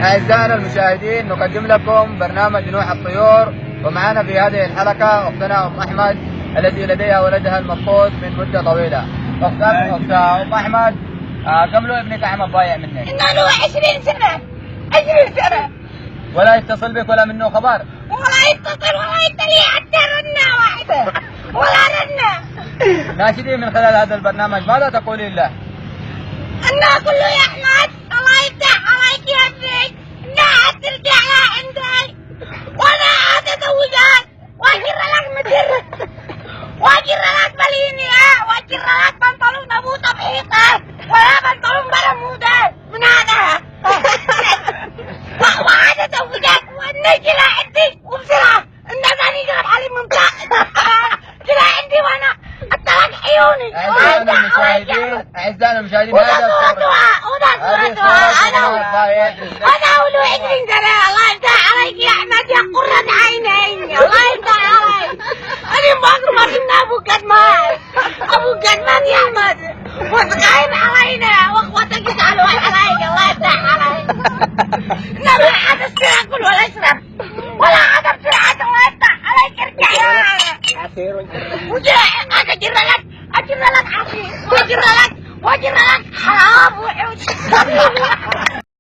أعزائنا المشاهدين، نقدم لكم برنامج نوح الطيور، ومعنا في هذه الحلقة أختنا أم أحمد التي لديها ولدها المفقود من مدة طويلة. أخت أم أحمد، كم له ابنك أحمد ضايع منك؟ له 20 سنة. 20 سنة ولا يتصل بك ولا منه خبر؟ ولا يتصل ولا يتلي حتى رنة واحدة ولا رنة. ناشدين من خلال هذا البرنامج ماذا تقولين له؟ أنا أقول له يا أحمد الله يفتح عليك يا ابني، إنها ترجع لعندك وأنا أتزوجك وأجر لك مدر وأجر لك بلينية وأجر لك بنطلون أبو طبيعة ولا بنطلون برمودة من هذا وأنا أتزوجك وأنك لعندي وبسرعة الناس أنا يجرب علي ممتاز كده عندي وأنا أتلك عيوني. أعزائنا المشاهدين وده صورتها أنا أولو 20 سنة. الله يفتح عليك يا أحمد يا قرة عيني، الله يفتح عليك. أنا ما أقدر إن أبو قدمان يا أحمد وتقايم علينا وأخواتك يزعلوا عليك. الله يفتح عليك. إنما لا حد يأكل ولا يشرب ولا حد بسرعة. الله يفتح عليك ارجع يا أجر لك عصير وأجر لك حرام وحوش.